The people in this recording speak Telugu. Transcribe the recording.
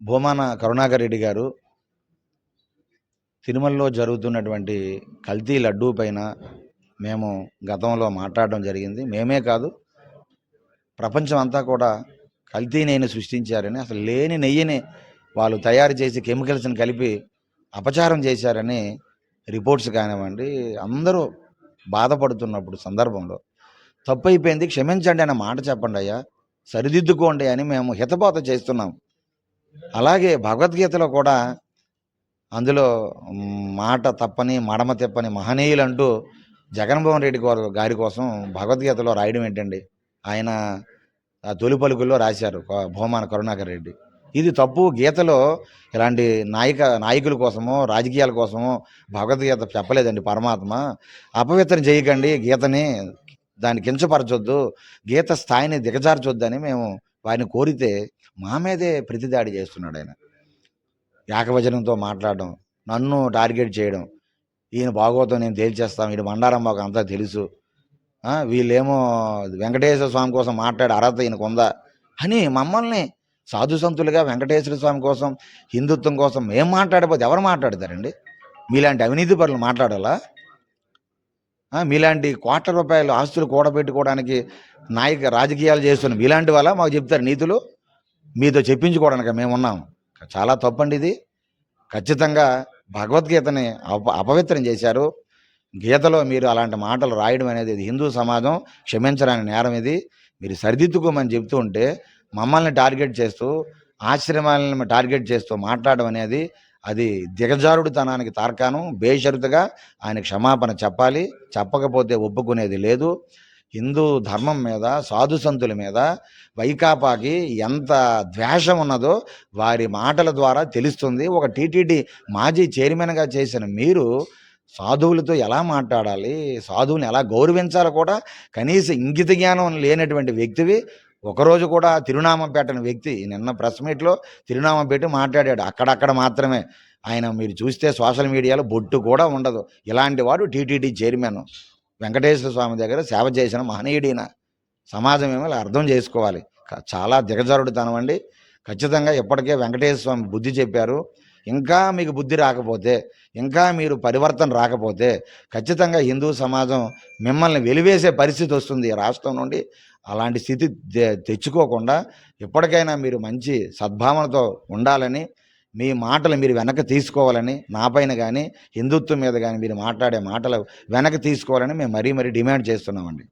భూమాన కరుణాకర్ రెడ్డి గారు తిరుమలలో జరుగుతున్నటువంటి కల్తీ లడ్డూ పైన మేము గతంలో మాట్లాడడం జరిగింది. మేమే కాదు, ప్రపంచం అంతా కూడా కల్తీ నెయ్యిని సృష్టించారని, అసలు లేని నెయ్యిని వాళ్ళు తయారు చేసి కెమికల్స్ని కలిపి అపచారం చేశారని రిపోర్ట్స్ కానివ్వండి, అందరూ బాధపడుతున్నప్పుడు సందర్భంలో తప్పైపోయింది, క్షమించండి అనే మాట చెప్పండి అయ్యా, సరిదిద్దుకోండి అని మేము హితబోధ చేస్తున్నాం. అలాగే భగవద్గీతలో కూడా అందులో మాట తప్పని మడమ తిప్పని మహనీయులంటూ జగన్మోహన్ రెడ్డి గారి కోసం భగవద్గీతలో రాయడం ఏంటండి? ఆయన తొలి పలుకుల్లో రాశారు భూమాన కరుణాకర్ రెడ్డి. ఇది తప్పు. గీతలో ఇలాంటి నాయకుల కోసమో రాజకీయాల కోసమో భగవద్గీత చెప్పలేదండి పరమాత్మ. అపవిత్రం చేయకండి గీతని, దాన్ని కించపరచొద్దు, గీత స్థాయిని దిగజార్చొద్దని మేము వారిని కోరితే మా మీదే ప్రతిదాడి చేస్తున్నాడు ఆయన. ఏకవచనంతో మాట్లాడడం, నన్ను టార్గెట్ చేయడం, ఈయన భాగవతం నేను తేల్చేస్తాం, ఈయన బండారం మాకు అంతా తెలుసు, వీళ్ళేమో వెంకటేశ్వర స్వామి కోసం మాట్లాడే అర్హత ఈయనకు ఉందా అని మమ్మల్ని సాధు సంతులుగా వెంకటేశ్వర స్వామి కోసం, హిందుత్వం కోసం మేము మాట్లాడకపోతే ఎవరు మాట్లాడతారండి? మీలాంటి అవినీతి పరులు మాట్లాడాలా? మీలాంటి కోట్ల రూపాయలు ఆస్తులు కూడబెట్టుకోవడానికి రాజకీయాలు చేస్తున్న మీలాంటి వాళ్ళ మాకు చెప్తారు నీతులు? మీతో చెప్పించుకోవడానికి మేము ఉన్నాం. చాలా తప్పండి ఇది. ఖచ్చితంగా భగవద్గీతని అపవిత్రం చేశారు. గీతలో మీరు అలాంటి మాటలు రాయడం అనేది హిందూ సమాజం క్షమించరాని నేరం. ఇది మీరు సరిదిద్దుకోమని చెప్తూ ఉంటే మమ్మల్ని టార్గెట్ చేస్తూ, ఆశ్రమాలను టార్గెట్ చేస్తూ మాట్లాడడం అనేది అది దిగజారుడుతనానికి తార్కాణం. బేషరతుగా ఆయన క్షమాపణ చెప్పాలి. చెప్పకపోతే ఒప్పుకునేది లేదు. హిందూ ధర్మం మీద, సాధు సంతుల మీద వైకాపాకి ఎంత ద్వేషం ఉన్నదో వారి మాటల ద్వారా తెలుస్తుంది. ఒక టీటీడీ మాజీ చైర్మన్గా చేసిన మీరు సాధువులతో ఎలా మాట్లాడాలి, సాధువుని ఎలా గౌరవించాలో కూడా కనీస ఇంగిత జ్ఞానం లేనటువంటి వ్యక్తివి. ఒకరోజు కూడా తిరునామం పెట్టని వ్యక్తి నిన్న ప్రెస్ మీట్లో తిరునామం పెట్టి మాట్లాడాడు. అక్కడక్కడ మాత్రమే ఆయన. మీరు చూస్తే సోషల్ మీడియాలో బొట్టు కూడా ఉండదు. ఇలాంటి వాడు టీటీడీ చైర్మన్, వెంకటేశ్వర స్వామి దగ్గర సేవ చేసిన మహనీయుడిన. సమాజం ఏమో అర్థం చేసుకోవాలి. చాలా దిగజారుడుతనం అండి. ఖచ్చితంగా ఇప్పటికే వెంకటేశ్వర స్వామి బుద్ధి చెప్పారు. ఇంకా మీకు బుద్ధి రాకపోతే, ఇంకా మీరు పరివర్తన రాకపోతే ఖచ్చితంగా హిందూ సమాజం మిమ్మల్ని వెలివేసే పరిస్థితి వస్తుంది రాష్ట్రం నుండి. అలాంటి స్థితి తెచ్చుకోకుండా ఇప్పటికైనా మీరు మంచి సద్భావనతో ఉండాలని, మీ మాటలు మీరు వెనక్కి తీసుకోవాలని, నాపైన కానీ హిందుత్వం మీద కానీ మీరు మాట్లాడే మాటలు వెనక్కి తీసుకోవాలని మేము మరీ డిమాండ్ చేస్తున్నామండి.